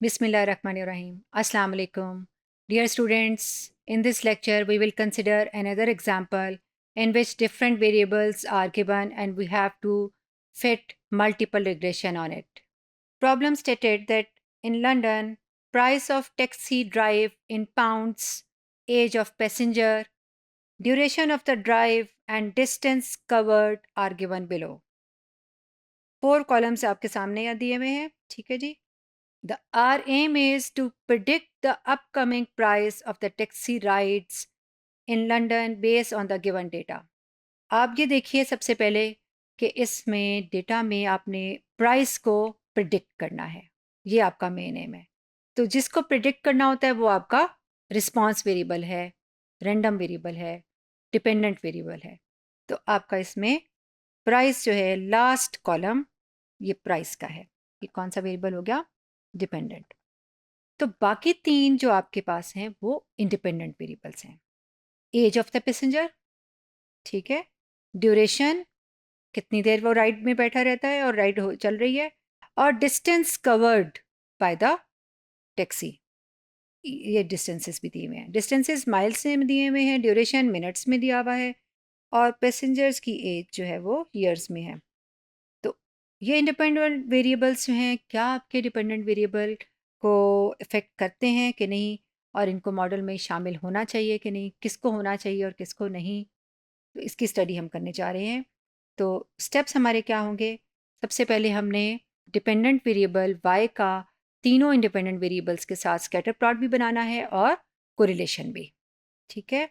Bismillahirrahmanirrahim. Assalamu alaikum. Dear students, in this lecture we will consider another example in which different variables are given and we have to fit multiple regression on it. Problem stated that in London, price of taxi drive in pounds, age of passenger, duration of the drive and distance covered are given below. 4 columns आपके सामने यहाँ दिए हुए हैं, ठीक है जी. Our aim is to predict the upcoming price of the taxi rides in London based on the given data. आप ये देखिए सबसे पहले कि इसमें डेटा में आपने प्राइस को प्रिडिक्ट करना है. ये आपका मेन एम है. तो जिसको प्रिडिक्ट करना होता है वो आपका रिस्पॉन्स वेरिएबल है, रैंडम वेरिएबल है, डिपेंडेंट वेरिएबल है. तो आपका इसमें प्राइस जो है लास्ट कॉलम ये प्राइस का है. ये कौन सा वेरिएबल हो गया? डिपेंडेंट. तो बाकी 3 जो आपके पास हैं वो इंडिपेंडेंट वेरिएबल्स हैं. एज ऑफ द पैसेंजर, ठीक है, ड्यूरेशन, कितनी देर वो राइड में बैठा रहता है और राइड चल रही है, और distance covered by the taxi. ये डिस्टेंसेस भी दिए हुए हैं. डिस्टेंसेस माइल्स में दिए हुए हैं, ड्यूरेशन मिनट्स में दिया हुआ है, और पैसेंजर्स की एज जो है वो ईयर्स में है. तो ये इंडिपेंडेंट वेरिएबल्स जो हैं, क्या आपके डिपेंडेंट वेरिएबल को इफ़ेक्ट करते हैं कि नहीं, और इनको मॉडल में शामिल होना चाहिए कि नहीं, किसको होना चाहिए और किसको नहीं. तो इसकी स्टडी हम करने जा रहे हैं. तो स्टेप्स हमारे क्या होंगे? सबसे पहले हमने डिपेंडेंट वेरिएबल y का तीनों इंडिपेंडेंट वेरिएबल्स के साथ स्कैटर प्लॉट भी बनाना है और कोरिलेशन भी, ठीक है.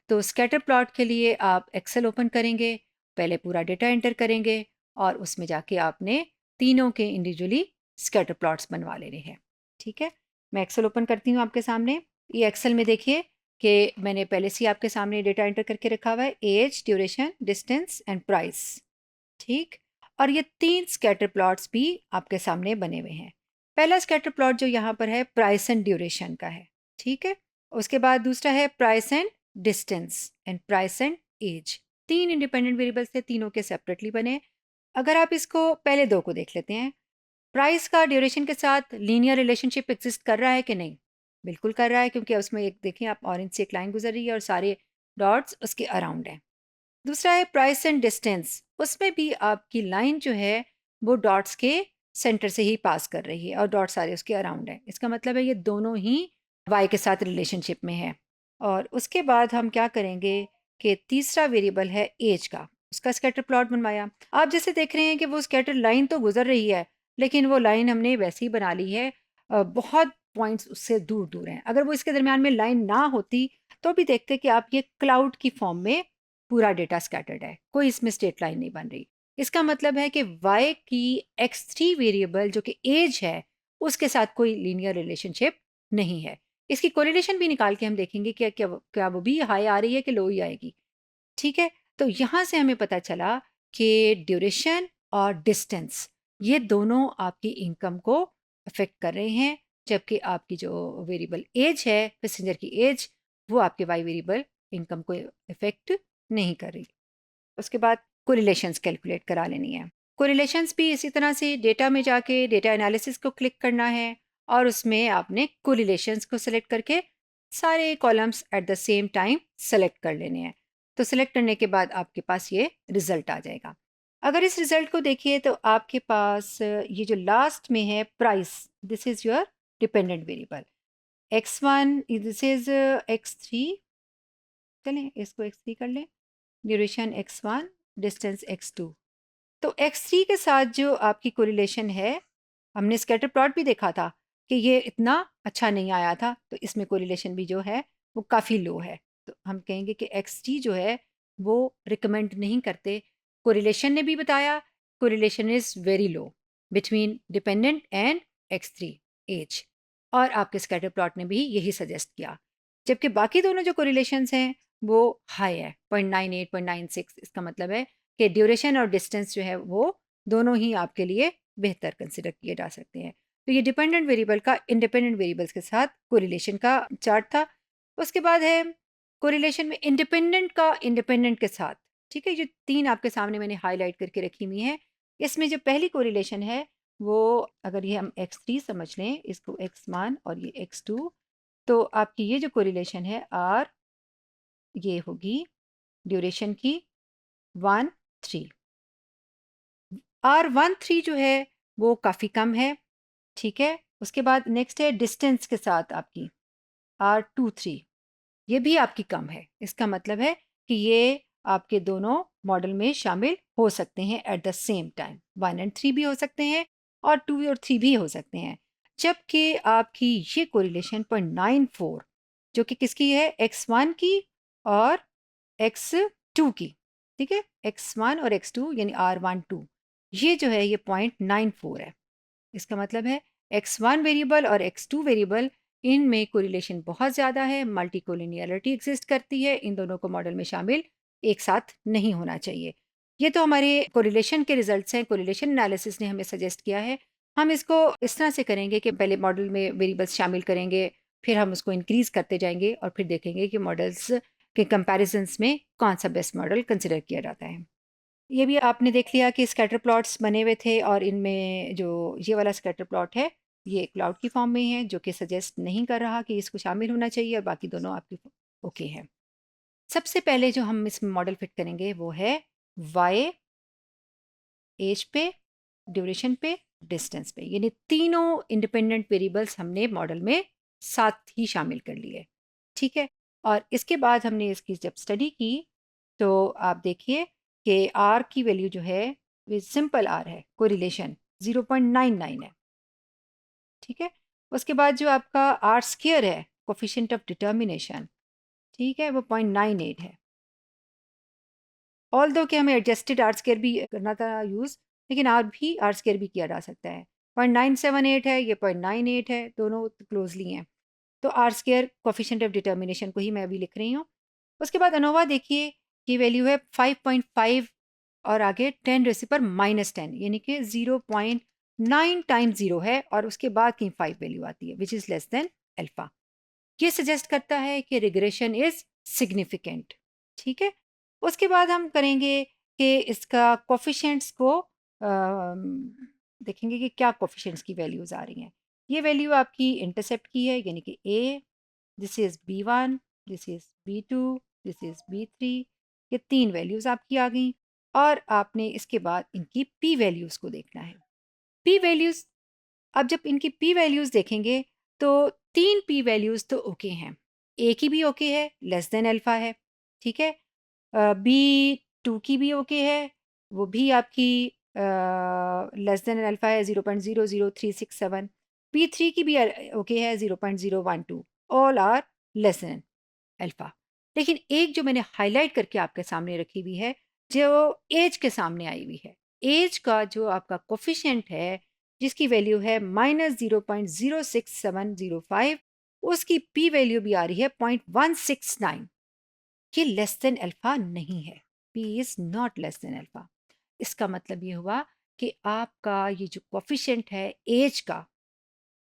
तो स्कैटर प्लॉट के लिए आप एक्सेल ओपन करेंगे, पहले पूरा डेटा एंटर करेंगे और उसमें जाके आपने तीनों के इंडिविजुअली स्कैटर प्लॉट्स बनवा लेने हैं, ठीक है. मैं एक्सेल ओपन करती हूँ आपके सामने. ये एक्सेल में देखिए कि मैंने पहले से ही आपके सामने डेटा एंटर करके रखा हुआ है, age, duration, distance and price, ठीक. और ये 3 स्कैटर प्लॉट्स भी आपके सामने बने हुए हैं. पहला स्कैटर प्लॉट जो यहाँ पर है प्राइस एंड ड्यूरेशन का है, ठीक है. उसके बाद दूसरा है price and distance and price and age. 3 independent variables थे, तीनों के सेपरेटली बने. अगर आप इसको पहले 2 को देख लेते हैं, प्राइस का ड्यूरेशन के साथ लीनियर रिलेशनशिप एग्जिस्ट कर रहा है कि नहीं? बिल्कुल कर रहा है, क्योंकि उसमें एक देखिए आप ऑरेंज से एक लाइन गुजर रही है और सारे डॉट्स उसके अराउंड हैं. दूसरा है प्राइस एंड डिस्टेंस, उसमें भी आपकी लाइन जो है वो डॉट्स के सेंटर से ही पास कर रही है और डॉट सारे उसके अराउंड हैं. इसका मतलब है ये दोनों ही वाई के साथ रिलेशनशिप में है. और उसके बाद हम क्या करेंगे कि तीसरा वेरिएबल है एज का, उसका स्कैटर प्लॉट बनवाया. आप जैसे देख रहे हैं कि वो स्कैटर लाइन तो गुजर रही है, लेकिन वो लाइन हमने वैसे ही बना ली है, बहुत पॉइंट्स उससे दूर दूर हैं. अगर वो इसके दरमियान में लाइन ना होती तो भी देखते कि आप ये क्लाउड की फॉर्म में पूरा डेटा स्कैटर्ड है, कोई इसमें स्ट्रेट लाइन नहीं बन रही. इसका मतलब है कि y की x3 वेरिएबल जो कि एज है उसके साथ कोई लीनियर रिलेशनशिप नहीं है. इसकी कोरिलेशन भी निकाल के हम देखेंगे कि क्या वो भी हाई आ रही है कि लो ही आएगी, ठीक है. तो यहाँ से हमें पता चला कि ड्यूरेशन और डिस्टेंस ये दोनों आपकी इनकम को अफेक्ट कर रहे हैं, जबकि आपकी जो वेरिएबल एज है, पैसेंजर की एज, वो आपके वाई वेरिएबल इनकम को इफेक्ट नहीं कर रही. उसके बाद कोरिलेशंस कैलकुलेट करा लेनी है. कोरिलेशंस भी इसी तरह से डेटा में जाके डेटा एनालिसिस को क्लिक करना है और उसमें आपने कोरिलेशंस को सिलेक्ट करके सारे columns at the same time select कर लेने हैं. तो सिलेक्ट करने के बाद आपके पास ये रिजल्ट आ जाएगा. अगर इस रिजल्ट को देखिए तो आपके पास ये जो लास्ट में है price, this is your dependent variable. x1 this is x3, चलें इसको x3 कर लें, ड्यूरेशन x1, डिस्टेंस x2. तो x3 के साथ जो आपकी कोरिलेशन है, हमने स्कैटर प्लॉट भी देखा था कि ये इतना अच्छा नहीं आया था, तो इसमें कोरिलेशन भी जो है वो काफ़ी लो है. तो हम कहेंगे कि x3 जो है वो रिकमेंड नहीं करते. कोरिलेशन ने भी बताया correlation is very low between dependent and x3 age, और आपके स्कैटर प्लॉट ने भी यही सजेस्ट किया. जबकि बाकी दोनों जो कोरिलेशंस हैं वो हाई है, 0.98, 0.96. इसका मतलब है कि ड्यूरेशन और डिस्टेंस जो है वो दोनों ही आपके लिए बेहतर कंसिडर किए जा सकते हैं. तो ये डिपेंडेंट वेरिएबल का इंडिपेंडेंट वेरिएबल्स के साथ कोरिलेशन का चार्ट था. उसके बाद है कोरिलेशन में इंडिपेंडेंट का इंडिपेंडेंट के साथ, ठीक है. जो 3 आपके सामने मैंने हाईलाइट करके रखी हुई हैं, इसमें जो पहली कोरिलेशन है वो अगर ये हम x3 समझ लें, इसको x1 और ये x2, तो आपकी ये जो कोरिलेशन है r, ये होगी ड्यूरेशन की 1 3। R13 जो है वो काफ़ी कम है, ठीक है। उसके बाद नेक्स्ट है डिस्टेंस के साथ आपकी R23, ये भी आपकी कम है। इसका मतलब है कि ये आपके दोनों मॉडल में शामिल हो सकते हैं एट द सेम टाइम। 1 और 3 भी हो सकते हैं और 2 और 3 भी हो सकते हैं। जबकि आपकी ये कोरिलेशन 0.94, जो कि किसकी है, x1 की और x2 की, ठीक है। x1 और x2 यानी R12, ये जो है ये 0.94 है। इसका मतलब है x1 वेरिएबल और x2 वेरिएबल, इनमें कोरिलेशन बहुत ज़्यादा है, मल्टी कोलिनियरिटी एग्जिस्ट करती है, इन दोनों को मॉडल में शामिल एक साथ नहीं होना चाहिए। ये तो हमारे कोरिलेशन के रिजल्ट्स हैं, कोरिलेशन एनालिसिस ने हमें सजेस्ट किया है। हम इसको इस तरह से करेंगे कि पहले मॉडल में वेरिएबल्स शामिल करेंगे, फिर हम उसको इंक्रीज़ करते जाएंगे और फिर देखेंगे कि मॉडल्स के कंपैरिजन्स में कौन सा बेस्ट मॉडल कंसिडर किया जाता है। ये भी आपने देख लिया कि स्कैटर प्लॉट्स बने हुए थे और इनमें जो ये वाला स्कैटर प्लॉट है ये क्लाउड की फॉर्म में है, जो कि सजेस्ट नहीं कर रहा कि इसको शामिल होना चाहिए, और बाकी दोनों आपकी ओके हैं। सबसे पहले जो हम इसमें मॉडल फिट करेंगे वो है वाई, एज पे, ड्यूरेशन पे, डिस्टेंस पे, यानी तीनों इंडिपेंडेंट वेरिएबल्स हमने मॉडल में साथ ही शामिल कर लिए, ठीक है। और इसके बाद हमने इसकी जब स्टडी की तो आप देखिए कि आर की वैल्यू जो है वो सिंपल आर है, कोरिलेशन 0.99 है, ठीक है। उसके बाद जो आपका आर स्क्वायर है, कोफिशिएंट ऑफ डिटर्मिनेशन, ठीक है, वो 0.98 है। ऑल दो कि हमें एडजस्टेड आर स्क्वायर भी करना था यूज़, लेकिन आर भी आर स्क्वायर भी किया जा सकता है। 0.978 है, ये 0.98 है, दोनों क्लोजली हैं। तो R square coefficient of determination को ही मैं अभी लिख रही हूँ। उसके बाद अनोवा देखिए की वैल्यू है 5.5 और आगे 10⁻⁻10, यानी कि 0.9 टाइम्स 0 है और उसके बाद की 5 वैल्यू आती है which is less than alpha. ये सजेस्ट करता है कि रिग्रेशन इज सिग्निफिकेंट, ठीक है। उसके बाद हम करेंगे कि इसका कोफिशिएंट्स को देखेंगे कि क्या कोफिशिएंट्स की वैल्यूज़ आ रही हैं। ये वैल्यू आपकी इंटरसेप्ट की है, यानी कि ए, this is B1, this is B2, this is B3, ये 3 वैल्यूज़ आपकी आ गई। और आपने इसके बाद इनकी पी वैल्यूज़ को देखना है। पी वैल्यूज़, अब जब इनकी पी वैल्यूज़ देखेंगे तो 3 पी वैल्यूज़ तो ओके हैं। ए की भी ओके है, लेस देन अल्फ़ा है, ठीक है। B2 की भी ओके है, वो भी आपकी लेस देन अल्फ़ा है, 0.00367। B3 की भी ओके है, 0.012, all are less than alpha. लेकिन एक जो मैंने हाइलाइट करके आपके सामने रखी हुई है, जो एज के सामने आई हुई है। एज का जो आपका कोफिशिएंट है, जिसकी वैल्यू है -0.06705, उसकी पी वैल्यू भी आ रही है 0.169। ये लेस देन अल्फा नहीं है, P is not less than alpha. इसका मतलब ये हुआ कि आपका ये जो कोफिशिएंट है एज का,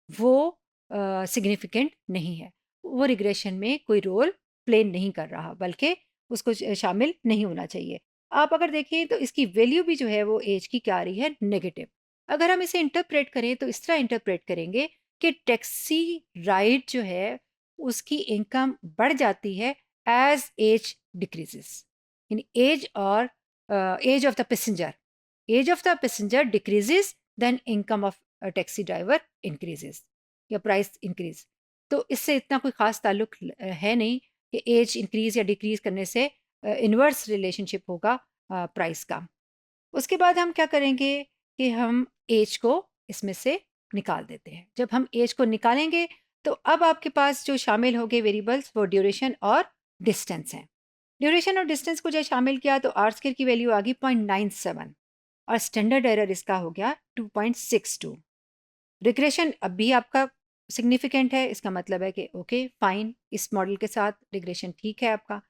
वो सिग्निफिकेंट नहीं है, वो रिग्रेशन में कोई रोल प्ले नहीं कर रहा, बल्कि उसको शामिल नहीं होना चाहिए। आप अगर देखें तो इसकी वैल्यू भी जो है वो एज की क्या आ रही है, नेगेटिव। अगर हम इसे इंटरप्रेट करें तो इस तरह इंटरप्रेट करेंगे कि टैक्सी राइड जो है उसकी इनकम बढ़ जाती है एज एज डिक्रीजेस, यानी एज और age of the passenger, age of the passenger decreases, then income of taxi driver increases या प्राइस इंक्रीज। तो इससे इतना कोई ख़ास ताल्लुक है नहीं कि एज इंक्रीज या डिक्रीज करने से इन्वर्स रिलेशनशिप होगा प्राइस का। उसके बाद हम क्या करेंगे कि हम एज को इसमें से निकाल देते हैं। जब हम एज को निकालेंगे तो अब आपके पास जो शामिल हो गए वेरिएबल्स वो ड्यूरेशन और डिस्टेंस हैं। ड्यूरेशन और डिस्टेंस को जब शामिल किया तो आर स्क्वायर की वैल्यू आ गई 0.97 और स्टैंडर्ड एरर इसका हो गया 2.62। रिग्रेशन अब भी आपका सिग्निफिकेंट है, इसका मतलब है कि ओके फाइन, इस मॉडल के साथ रिग्रेशन ठीक है आपका।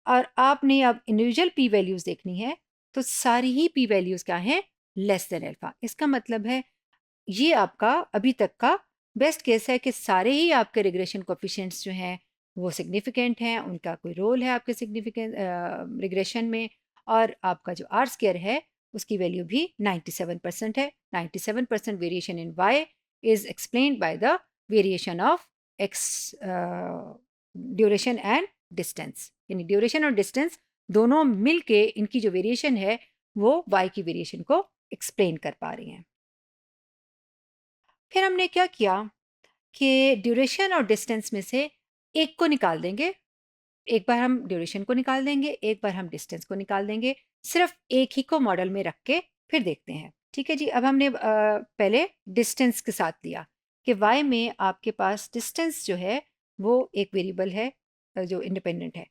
और आपने अब इंडिविजुअल पी वैल्यूज़ देखनी है तो सारी ही पी वैल्यूज़ क्या हैं, लेस देन अल्फा। इसका मतलब है ये आपका अभी तक का बेस्ट केस है कि सारे ही आपके रिग्रेशन कोफिशिएंट्स जो हैं वो सिग्निफिकेंट हैं, उनका कोई रोल है आपके सिग्निफिकेंट रिग्रेशन में। और आपका जो आर स्क्वायर है उसकी वैल्यू भी 97% है। 97% variation in y is explained by the variation of x duration and distance, यानी ड्यूरेशन और डिस्टेंस दोनों मिलके इनकी जो वेरिएशन है वो y की वेरिएशन को एक्सप्लेन कर पा रही हैं। फिर हमने क्या किया कि ड्यूरेशन और डिस्टेंस में से एक को निकाल देंगे। एक बार हम ड्यूरेशन को निकाल देंगे, एक बार हम डिस्टेंस को निकाल देंगे, सिर्फ एक ही को मॉडल में रख के फिर देखते हैं। ठीक है जी। अब हमने पहले डिस्टेंस के साथ लिया कि y में आपके पास डिस्टेंस जो है वो एक वेरिएबल है जो इंडिपेंडेंट है।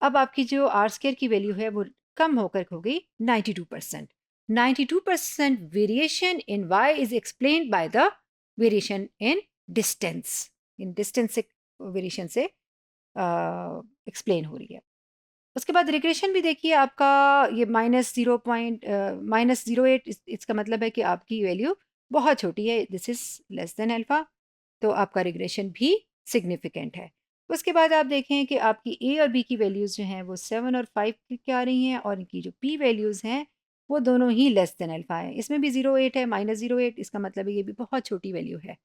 अब आपकी जो आर स्क्वायर की वैल्यू है वो कम होकर हो गई 92%। 92% variation in y is explained by the variation in distance. In distance से वेरिएशन से एक्सप्लेन हो रही है। उसके बाद रिग्रेशन भी देखिए आपका ये -0.08, इसका मतलब है कि आपकी वैल्यू बहुत छोटी है, this is less than alpha, तो आपका रिग्रेशन भी सिग्निफिकेंट है। उसके बाद आप देखें कि आपकी ए और बी की वैल्यूज़ जो हैं वो 7 और 5 की आ रही हैं, और इनकी जो पी वैल्यूज़ हैं वो दोनों ही लेस देन अल्फा है। इसमें भी 0.8 है, -0.8, इसका मतलब है ये भी बहुत छोटी वैल्यू है।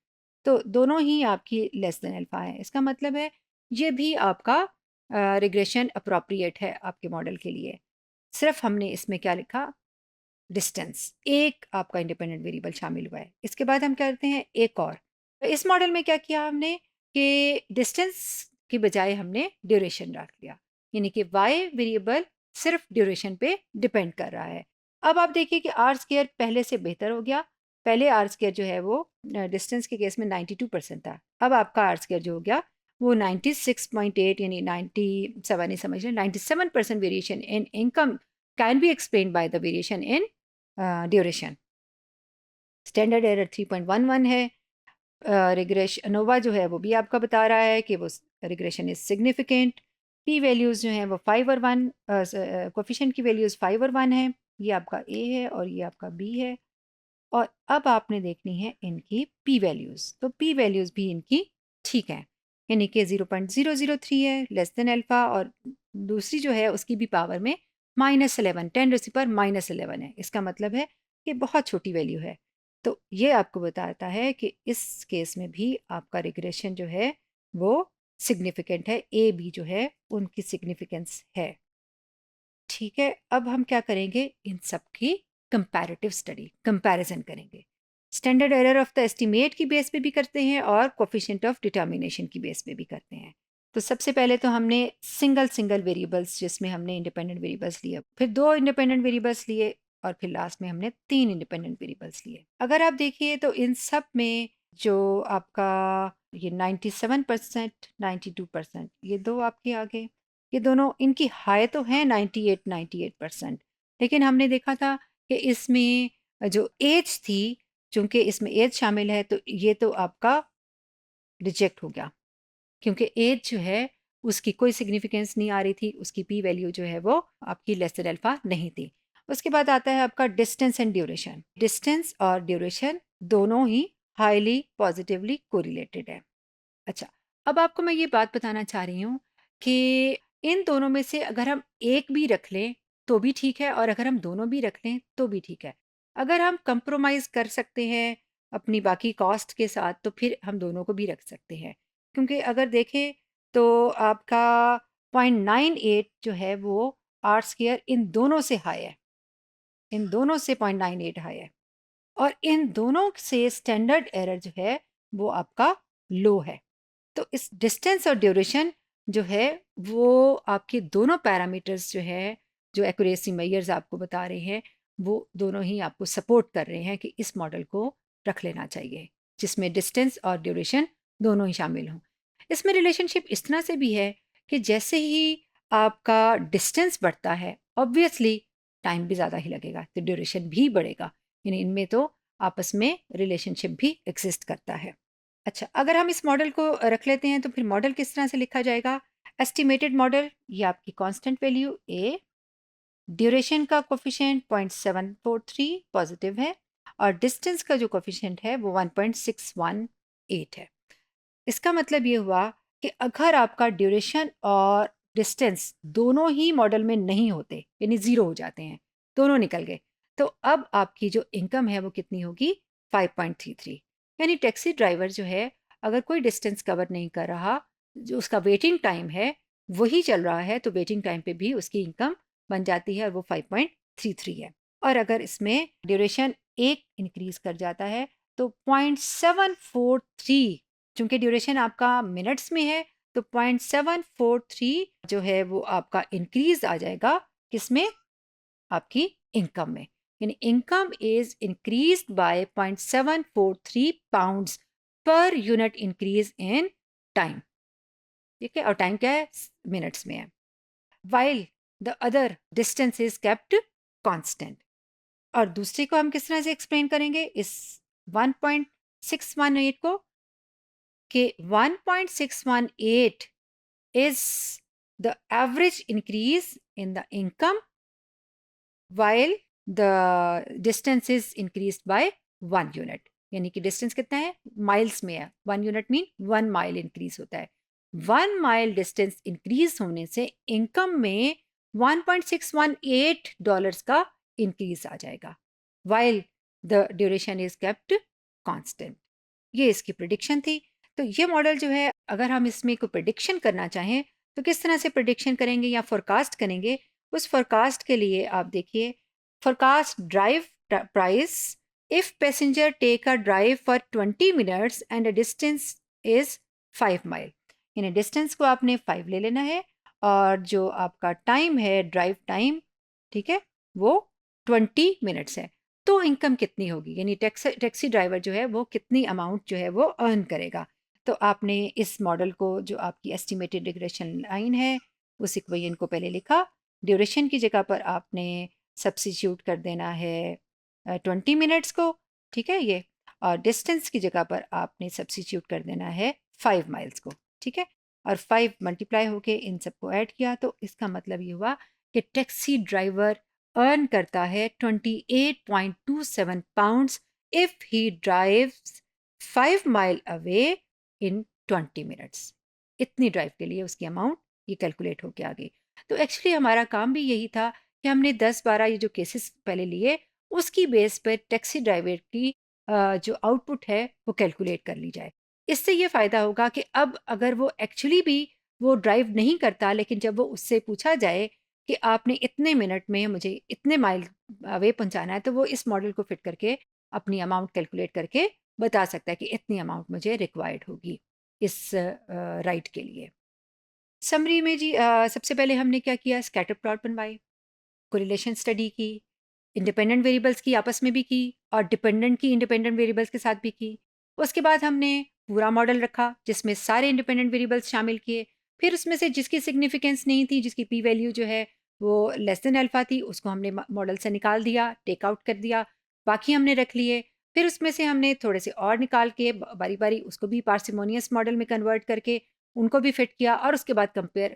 तो दोनों ही आपकी लेस देन अल्फा है। इसका मतलब है ये भी आपका रिग्रेशन अप्रोप्रिएट है आपके मॉडल के लिए। सिर्फ हमने इसमें क्या लिखा, डिस्टेंस, एक आपका इंडिपेंडेंट वेरिएबल शामिल हुआ है। इसके बाद हम करते हैं एक और। तो इस मॉडल में क्या किया हमने कि डिस्टेंस की बजाय हमने ड्यूरेशन रख लिया, यानी कि वाई वेरिएबल सिर्फ ड्यूरेशन पे डिपेंड कर रहा है। अब आप देखिए कि आर स्क्वायर पहले से बेहतर हो गया। पहले आर स्क्वायर जो है वो डिस्टेंस के केस में 92% था, अब आपका आर स्क्वायर जो हो गया वो 96.8 यानी 97 ही समझ लें। 97% variation in income can be explain by the variation in duration. Standard error 3.11 है। रिग्रेशन अनोवा जो है वो भी आपका बता रहा है कि वो regression is significant. P values जो हैं वो 5 और 1, कोफिशिएंट की वैल्यूज़ 5 और 1 है। ये आपका ए है और ये आपका बी है। और अब आपने देखनी है इनकी पी वैल्यूज़, तो पी वैल्यूज़ भी इनकी ठीक हैं, यानी कि 0.003 है, लेस देन अल्फा, और दूसरी जो है उसकी भी पावर में -11, 10⁻⁻11 है। इसका मतलब है कि बहुत छोटी वैल्यू है। तो ये आपको बताता है कि इस केस में भी आपका रिग्रेशन जो है वो सिग्निफिकेंट है, ए बी जो है उनकी सिग्निफिकेंस है। ठीक है। अब हम क्या करेंगे, इन सब की कंपैरेटिव स्टडी, कंपैरिजन करेंगे। Standard error of the estimate की बेस पे भी करते हैं और कोफिशिएंट ऑफ डिटर्मिनेशन की बेस पे भी करते हैं। तो सबसे पहले तो हमने सिंगल सिंगल वेरिएबल्स, जिसमें हमने इंडिपेंडेंट वेरिएबल्स लिए, फिर 2 इंडिपेंडेंट वेरिएबल्स लिए, और फिर लास्ट में हमने 3 इंडिपेंडेंट वेरिएबल्स लिए। अगर आप देखिए तो इन सब में जो आपका ये 97%, 92%, ये दो आपके आगे, ये दोनों इनकी हाई तो हैं 98%, लेकिन हमने देखा था कि इसमें जो एज थी, चूंकि इसमें एज शामिल है, तो ये तो आपका रिजेक्ट हो गया, क्योंकि एज जो है उसकी कोई सिग्निफिकेंस नहीं आ रही थी, उसकी पी वैल्यू जो है वो आपकी लेस देन अल्फा नहीं थी। उसके बाद आता है आपका डिस्टेंस एंड ड्यूरेशन। डिस्टेंस और ड्यूरेशन दोनों ही हाईली पॉजिटिवली कोरिलेटेड है। अच्छा, अब आपको मैं ये बात बताना चाह रही हूँ कि इन दोनों में से अगर हम एक भी रख लें तो भी ठीक है, और अगर हम दोनों भी रख लें तो भी ठीक है। अगर हम कंप्रोमाइज़ कर सकते हैं अपनी बाकी कॉस्ट के साथ, तो फिर हम दोनों को भी रख सकते हैं, क्योंकि अगर देखें तो आपका 0.98 जो है वो आर स्क्वायर इन दोनों से हाई है, इन दोनों से 0.98 हाई है, और इन दोनों से स्टैंडर्ड एरर जो है वो आपका लो है। तो इस डिस्टेंस और ड्यूरेशन जो है वो आपके दोनों पैरामीटर्स जो है, जो एक्यूरेसी मेजर्स आपको बता रहे हैं, वो दोनों ही आपको सपोर्ट कर रहे हैं कि इस मॉडल को रख लेना चाहिए, जिसमें डिस्टेंस और ड्यूरेशन दोनों ही शामिल हों। इसमें रिलेशनशिप इस तरह से भी है कि जैसे ही आपका डिस्टेंस बढ़ता है, ऑब्वियसली टाइम भी ज़्यादा ही लगेगा, तो ड्यूरेशन भी बढ़ेगा, यानी इनमें तो आपस में रिलेशनशिप भी एग्जिस्ट करता है। अच्छा, अगर हम इस मॉडल को रख लेते हैं तो फिर मॉडल किस तरह से लिखा जाएगा? एस्टिमेटेड मॉडल, ये आपकी कांस्टेंट वैल्यू ए, ड्यूरेशन का कोफिशिएंट 0.743 पॉजिटिव है, और डिस्टेंस का जो कोफिशिएंट है वो 1.618 है। इसका मतलब ये हुआ कि अगर आपका ड्यूरेशन और डिस्टेंस दोनों ही मॉडल में नहीं होते, यानी ज़ीरो हो जाते हैं, दोनों निकल गए, तो अब आपकी जो इनकम है वो कितनी होगी 5.33। यानी टैक्सी ड्राइवर जो है अगर कोई डिस्टेंस कवर नहीं कर रहा, जो उसका वेटिंग टाइम है वही चल रहा है, तो वेटिंग टाइम पे भी उसकी इनकम बन जाती है और वो 5.33 है। और अगर इसमें ड्यूरेशन एक इंक्रीज कर जाता है तो 0.743, चूंकि ड्यूरेशन आपका मिनट्स में है तो 0.743 जो है वो आपका इंक्रीज आ जाएगा किसमें, आपकी इनकम में। यानी income is increase by 0.743 pounds per unit increase in time. ठीक है, और टाइम क्या है, मिनट्स में है। While the other distance is kept constant. और दूसरे को हम किस तरह से एक्सप्लेन करेंगे इस 1.618 को, कि 1.618 is the average increase in the income while the distance is increased by 1 unit। यानी कि डिस्टेंस कितना है, माइल्स में है, 1 unit मीन 1 माइल इंक्रीज होता है। 1 माइल डिस्टेंस इंक्रीज होने से इनकम में $1.618 का इंक्रीज आ जाएगा, while the duration is kept constant. ये इसकी प्रिडिक्शन थी। तो ये मॉडल जो है अगर हम इसमें कोई प्रिडिक्शन करना चाहें तो किस तरह से प्रिडिक्शन करेंगे या फोरकास्ट करेंगे, उस फोरकास्ट के लिए आप देखिए, forecast drive price if passenger take a drive for 20 minutes and a distance is 5 mile. यानी डिस्टेंस को आपने 5 ले लेना है और जो आपका टाइम है ड्राइव टाइम, ठीक है, वो 20 मिनट्स है। तो इनकम कितनी होगी, यानी टैक्सी ड्राइवर जो है वो कितनी अमाउंट जो है वो अर्न करेगा। तो आपने इस मॉडल को, जो आपकी एस्टिमेटेड रिग्रेशन लाइन है, उस इक्वेशन को पहले लिखा। ड्यूरेशन की जगह पर आपने सब्स्टिट्यूट कर देना है 20 मिनट्स को, ठीक है ये, और डिस्टेंस की जगह पर आपने सब्स्टिट्यूट कर देना है 5 माइल्स को, ठीक है। और 5 मल्टीप्लाई होके इन सबको ऐड किया तो इसका मतलब ये हुआ कि टैक्सी ड्राइवर अर्न करता है 28.27 pounds if he drives 5 mile away in 20 minutes. इतनी ड्राइव के लिए उसकी अमाउंट ये कैलकुलेट होके आ गई। तो एक्चुअली हमारा काम भी यही था कि हमने 10-12 ये जो केसेस पहले लिए उसकी बेस पर टैक्सी ड्राइवर की जो आउटपुट है वो कैलकुलेट कर ली जाए। इससे ये फ़ायदा होगा कि अब अगर वो एक्चुअली भी वो ड्राइव नहीं करता, लेकिन जब वो उससे पूछा जाए कि आपने इतने मिनट में मुझे इतने माइल अवे पहुंचाना है, तो वो इस मॉडल को फिट करके अपनी अमाउंट कैलकुलेट करके बता सकता है कि इतनी अमाउंट मुझे रिक्वायर्ड होगी इस राइड के लिए। समरी में जी सबसे पहले हमने क्या किया, स्कैटर प्लॉट बनवाई, कोरिलेशन स्टडी की, इंडिपेंडेंट वेरिएबल्स की आपस में भी की और डिपेंडेंट की इंडिपेंडेंट वेरिएबल्स के साथ भी की। उसके बाद हमने पूरा मॉडल रखा जिसमें सारे इंडिपेंडेंट वेरिएबल्स शामिल किए। फिर उसमें से जिसकी सिग्निफिकेंस नहीं थी, जिसकी पी वैल्यू जो है वो लेस देन अल्फा थी, उसको हमने मॉडल से निकाल दिया, टेक आउट कर दिया, बाकी हमने रख लिए। फिर उसमें से हमने थोड़े से और निकाल के बारी बारी उसको भी पार्सिमोनियस मॉडल में कन्वर्ट करके उनको भी फिट किया और उसके बाद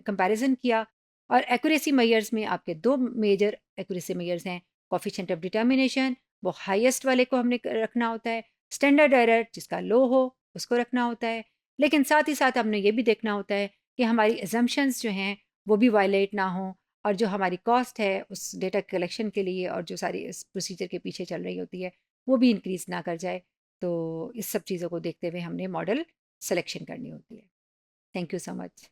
कंपैरिजन किया। और एक्यूरेसी मेजर्स में आपके दो मेजर एक्यूरेसी मेजर्स हैं, कोफिशिएंट ऑफ डिटर्मिनेशन, वो हाईएस्ट वाले को हमने रखना होता है, स्टैंडर्ड एरर जिसका लो हो उसको रखना होता है। लेकिन साथ ही साथ हमने ये भी देखना होता है कि हमारी एजम्पशंस जो हैं वो भी वायलेट ना हो, और जो हमारी कॉस्ट है उस डेटा कलेक्शन के लिए और जो सारी इस प्रोसीजर के पीछे चल रही होती है वो भी इंक्रीज़ ना कर जाए। तो इस सब चीज़ों को देखते हुए हमने मॉडल सिलेक्शन करनी होती है। Thank you so much.